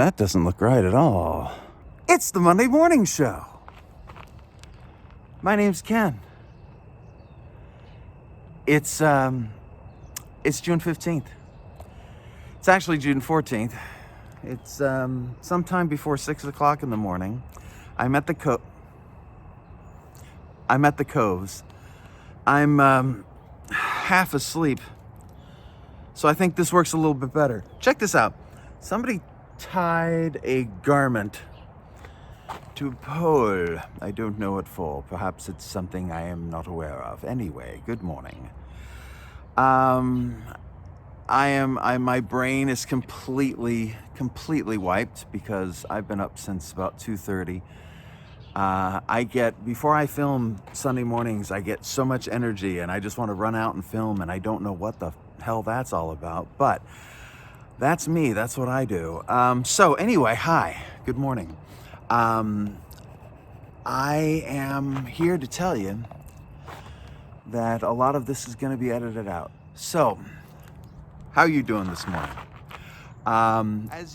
That doesn't look right at all. It's the Monday Morning Show. My name's Ken. It's June 15th. It's actually June 14th. It's sometime before 6 o'clock in the morning. I'm at the Coves. I'm half asleep. So I think this works a little bit better. Check this out. Somebody tied a garment to a pole. I don't know what for. Perhaps it's something I am not aware of. Anyway, good morning. My brain is completely wiped because I've been up since about 2:30. Before I film Sunday mornings, I get so much energy and I just want to run out and film, and I don't know what the hell that's all about, but that's me. That's what I do. So anyway, hi, good morning. I am here to tell you that a lot of this is going to be edited out. So, how are you doing this morning? As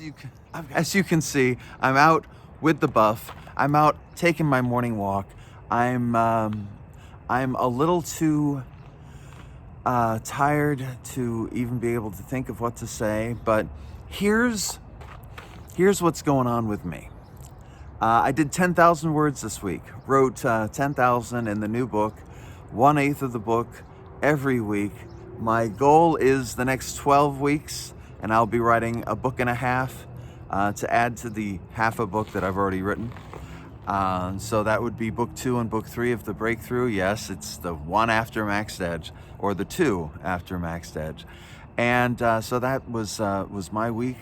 you can see, I'm out with the buff. I'm out taking my morning walk. I'm a little too tired to even be able to think of what to say, but here's what's going on with me. I did 10,000 words this week. Wrote 10,000 in the new book, 1/8 of the book every week. My goal is the next 12 weeks, and I'll be writing a book and a half to add to the half a book that I've already written. So that would be book 2 and book 3 of the breakthrough. Yes, it's the one after Maxed Edge, or the 2 after Maxed Edge. And so that was my week.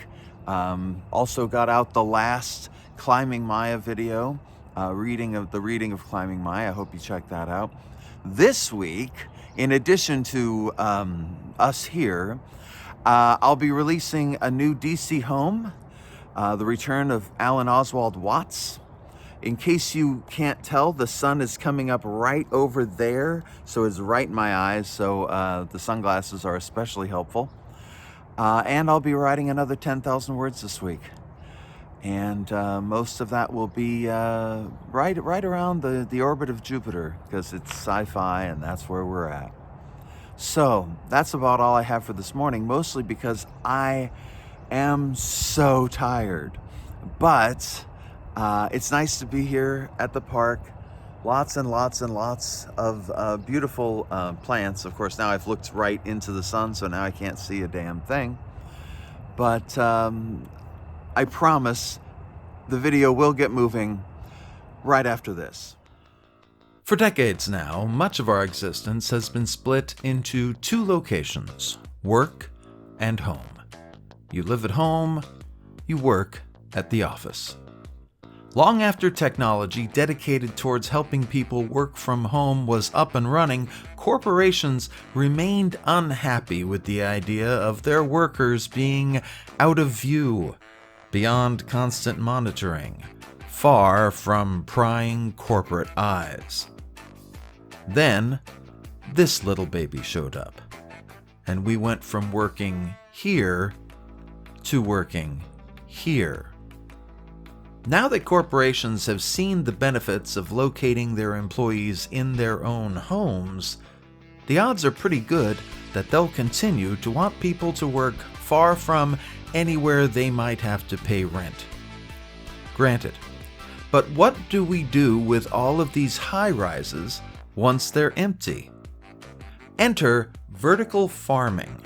Also got out the last Climbing Maya video, reading of Climbing Maya. I hope you check that out. This week, in addition to us here, I'll be releasing a new DC home, the return of Alan Oswald Watts. In case you can't tell, the sun is coming up right over there, so it's right in my eyes, so the sunglasses are especially helpful. And I'll be writing another 10,000 words this week. And most of that will be right around the orbit of Jupiter, because it's sci-fi and that's where we're at. So that's about all I have for this morning, mostly because I am so tired. But it's nice to be here at the park. Lots and lots and lots of beautiful plants. Of course, now I've looked right into the sun, so now I can't see a damn thing. But I promise the video will get moving right after this. For decades now, much of our existence has been split into 2 locations, work and home. You live at home, you work at the office. Long after technology dedicated towards helping people work from home was up and running, corporations remained unhappy with the idea of their workers being out of view, beyond constant monitoring, far from prying corporate eyes. Then, this little baby showed up, and we went from working here to working here. Now that corporations have seen the benefits of locating their employees in their own homes, the odds are pretty good that they'll continue to want people to work far from anywhere they might have to pay rent. Granted. But what do we do with all of these high-rises once they're empty? Enter vertical farming.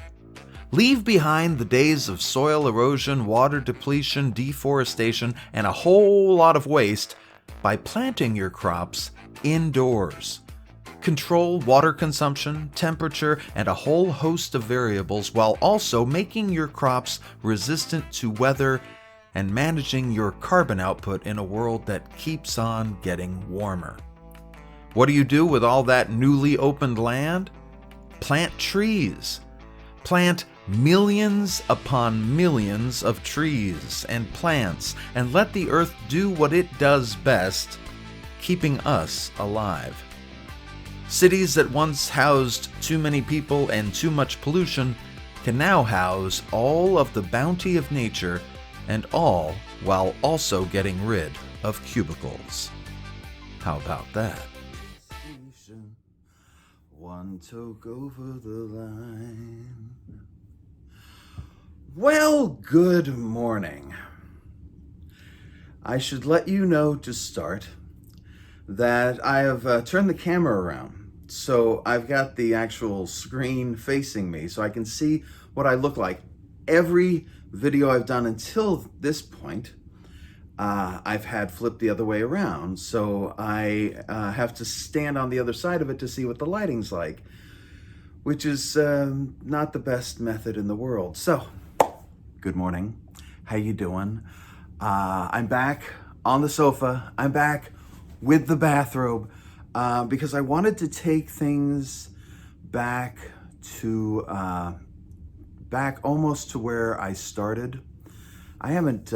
Leave behind the days of soil erosion, water depletion, deforestation, and a whole lot of waste by planting your crops indoors. Control water consumption, temperature, and a whole host of variables while also making your crops resistant to weather and managing your carbon output in a world that keeps on getting warmer. What do you do with all that newly opened land? Plant trees. Plant millions upon millions of trees and plants and let the earth do what it does best, keeping us alive. Cities that once housed too many people and too much pollution can now house all of the bounty of nature and all while also getting rid of cubicles. How about that? One took over the line. Well, good morning. I should let you know to start that I have turned the camera around. So I've got the actual screen facing me so I can see what I look like. Every video I've done until this point, I've had flipped the other way around. So I have to stand on the other side of it to see what the lighting's like, which is not the best method in the world. So, good morning. How you doing? I'm back on the sofa. I'm back with the bathrobe because I wanted to take things back almost to where I started. I haven't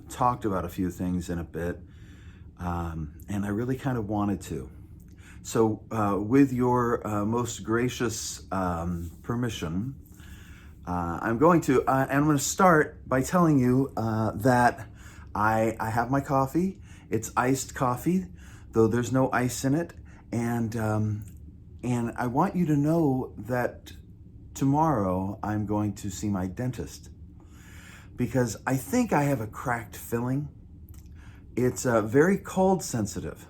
talked about a few things in a bit, and I really kind of wanted to. So with your most gracious permission, I'm going to start by telling you that I have my coffee. It's iced coffee, though there's no ice in it. And I want you to know that tomorrow I'm going to see my dentist because I think I have a cracked filling. It's very cold sensitive.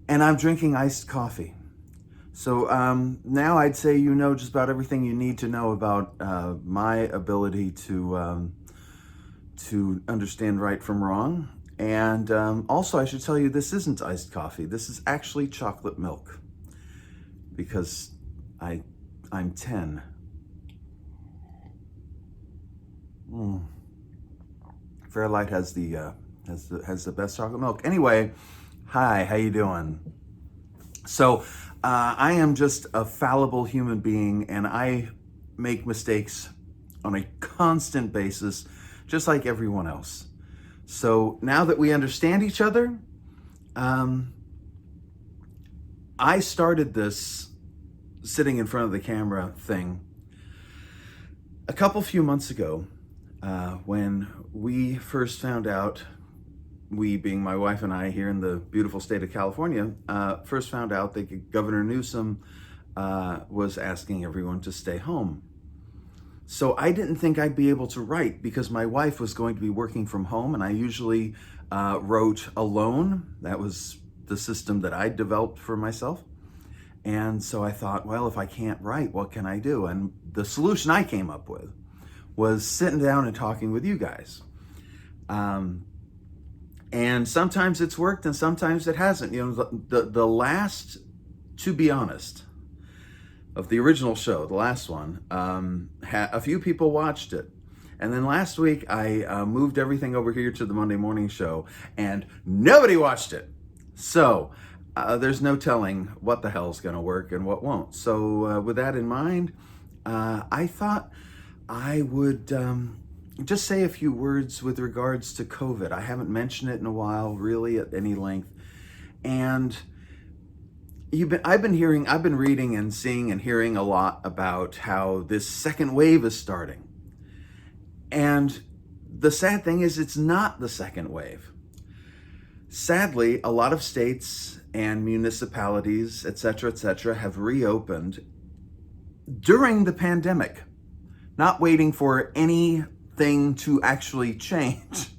And I'm drinking iced coffee. So now I'd say you know just about everything you need to know about my ability to understand right from wrong. And also I should tell you this isn't iced coffee. This is actually chocolate milk because I'm 10. Fairlight has the best chocolate milk. Anyway, hi, how you doing? So I am just a fallible human being, and I make mistakes on a constant basis, just like everyone else. So now that we understand each other, I started this sitting in front of the camera thing a few months ago when we first found out, we being my wife and I here in the beautiful state of California, first found out that Governor Newsom was asking everyone to stay home. So I didn't think I'd be able to write because my wife was going to be working from home, and I usually wrote alone. That was the system that I developed for myself. And so I thought, well, if I can't write, what can I do? And the solution I came up with was sitting down and talking with you guys. And sometimes it's worked and sometimes it hasn't. You know, the last, to be honest, of the original show, the last one, a few people watched it. And then last week I moved everything over here to the Monday morning show and nobody watched it. So there's no telling what the hell's gonna work and what won't. So with that in mind, I thought I would just say a few words with regards to COVID. I haven't mentioned it in a while, really, at any length. And I've been reading and seeing and hearing a lot about how this second wave is starting. And the sad thing is it's not the second wave. Sadly, a lot of states and municipalities, et cetera, have reopened during the pandemic, not waiting for anything to actually change.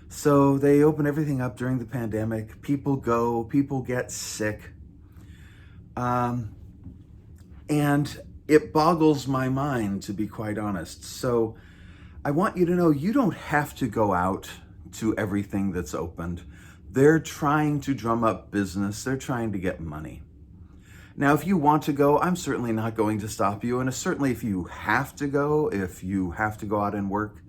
So they open everything up during the pandemic. People go, people get sick. And it boggles my mind, to be quite honest. So I want you to know you don't have to go out to everything that's opened. They're trying to drum up business. They're trying to get money. Now, if you want to go, I'm certainly not going to stop you. And certainly if you have to go out and work,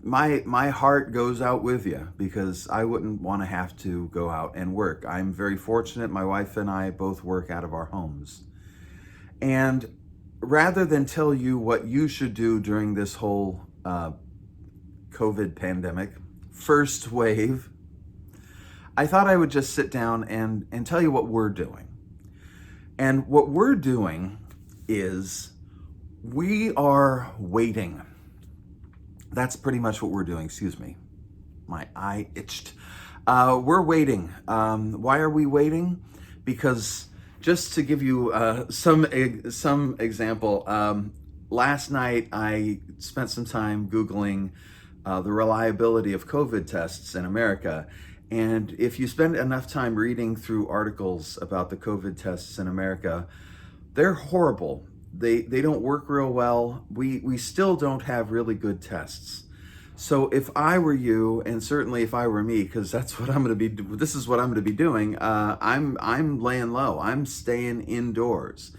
my heart goes out with you because I wouldn't want to have to go out and work. I'm very fortunate. My wife and I both work out of our homes. And rather than tell you what you should do during this whole COVID pandemic, first wave, I thought I would just sit down and tell you what we're doing. And what we're doing is we are waiting. that's pretty much what we're doing. Excuse me. My eye itched. We're waiting. Why are we waiting? Because just to give you some example, last night I spent some time Googling the reliability of COVID tests in America. And if you spend enough time reading through articles about the COVID tests in America, they're horrible. They don't work real well. We still don't have really good tests. So if I were you, and certainly if I were me, because that's what I'm going to be, this is what I'm going to be doing. I'm laying low. I'm staying indoors.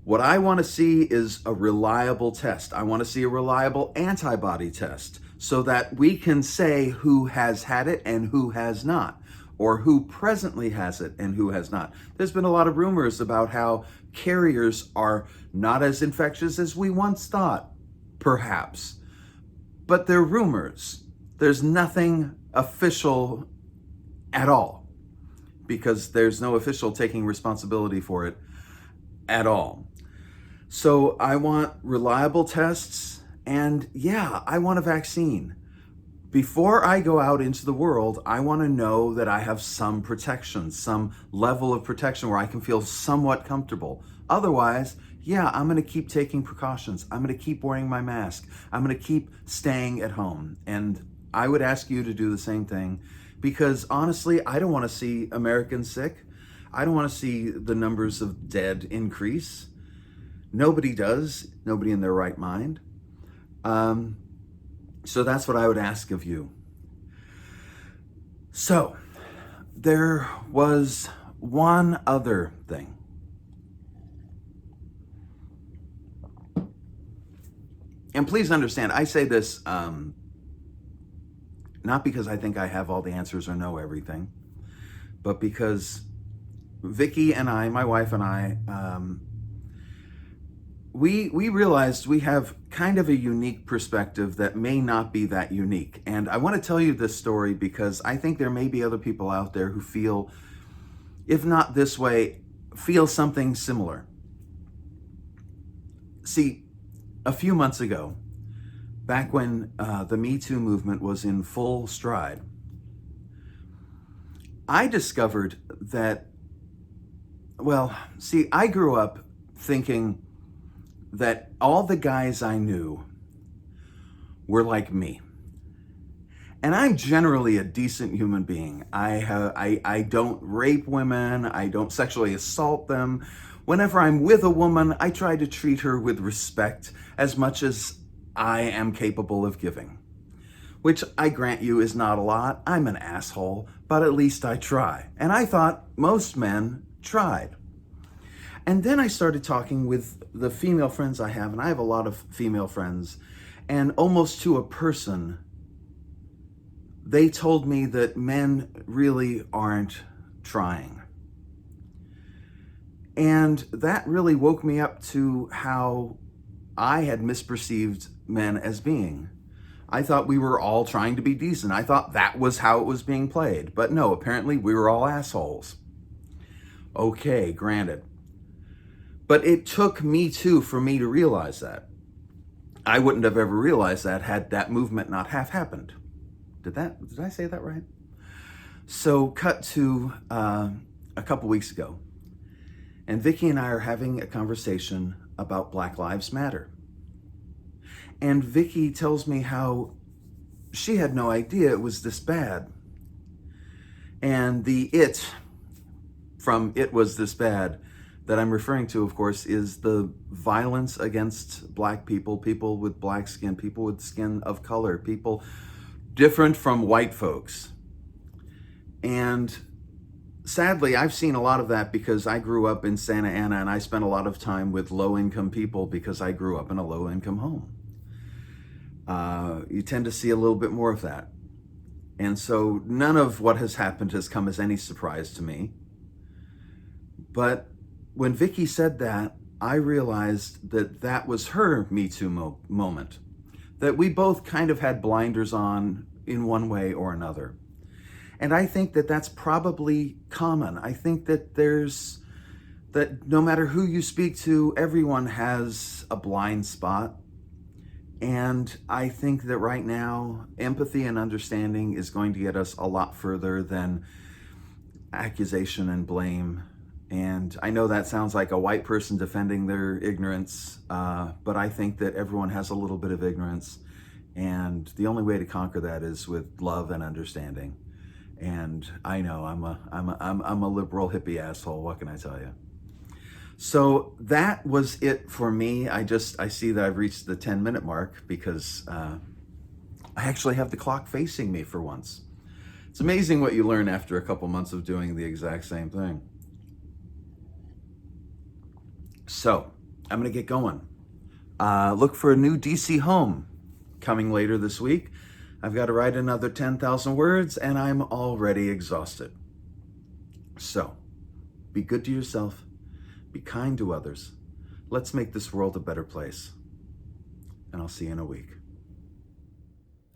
What I want to see is a reliable test. I want to see a reliable antibody test so that we can say who has had it and who has not, or who presently has it and who has not. There's been a lot of rumors about how carriers are not as infectious as we once thought, perhaps. But they're rumors. There's nothing official at all, because there's no official taking responsibility for it at all. So I want reliable tests, and yeah, I want a vaccine. Before I go out into the world, I want to know that I have some protection, some level of protection where I can feel somewhat comfortable. Otherwise, yeah, I'm going to keep taking precautions. I'm going to keep wearing my mask. I'm going to keep staying at home. And I would ask you to do the same thing, because honestly, I don't want to see Americans sick. I don't want to see the numbers of dead increase. Nobody does. Nobody in their right mind. So that's what I would ask of you. So there was one other thing. And please understand, I say this not because I think I have all the answers or know everything, but because Vicky and I, my wife and I, we realized we have kind of a unique perspective that may not be that unique. And I want to tell you this story because I think there may be other people out there who feel, if not this way, feel something similar. See, a few months ago, back when the Me Too movement was in full stride, I discovered that, I grew up thinking that all the guys I knew were like me. And I'm generally a decent human being. I don't rape women. I don't sexually assault them. Whenever I'm with a woman, I try to treat her with respect as much as I am capable of giving. Which I grant you is not a lot. I'm an asshole, but at least I try. And I thought most men tried. And then I started talking with the female friends I have, and I have a lot of female friends, and almost to a person, they told me that men really aren't trying. And that really woke me up to how I had misperceived men as being. I thought we were all trying to be decent. I thought that was how it was being played. But no, apparently we were all assholes. Okay, granted. But it took Me Too for me to realize that. I wouldn't have ever realized that had that movement not have happened. Did I say that right? So cut to a couple weeks ago, and Vicky and I are having a conversation about Black Lives Matter. And Vicky tells me how she had no idea it was this bad. And the it from It Was This Bad that I'm referring to, of course, is the violence against Black people, people with black skin, people with skin of color, people different from white folks. And sadly, I've seen a lot of that because I grew up in Santa Ana, and I spent a lot of time with low-income people because I grew up in a low-income home. You tend to see a little bit more of that. And so none of what has happened has come as any surprise to me. But when Vicky said that, I realized that that was her Me Too moment. That we both kind of had blinders on in one way or another. And I think that that's probably common. I think that that no matter who you speak to, everyone has a blind spot. And I think that right now, empathy and understanding is going to get us a lot further than accusation and blame. And I know that sounds like a white person defending their ignorance, but I think that everyone has a little bit of ignorance. And the only way to conquer that is with love and understanding. And I know I'm a liberal hippie asshole. What can I tell you? So that was it for me. I see that I've reached the 10-minute mark because I actually have the clock facing me for once. It's amazing what you learn after a couple months of doing the exact same thing. So I'm going to get going. Look for a new DC home coming later this week. I've got to write another 10,000 words and I'm already exhausted. So be good to yourself. Be kind to others. Let's make this world a better place. And I'll see you in a week.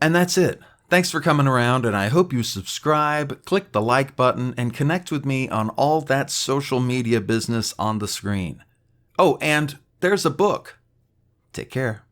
And that's it. Thanks for coming around, and I hope you subscribe, click the like button, and connect with me on all that social media business on the screen. Oh, and there's a book. Take care.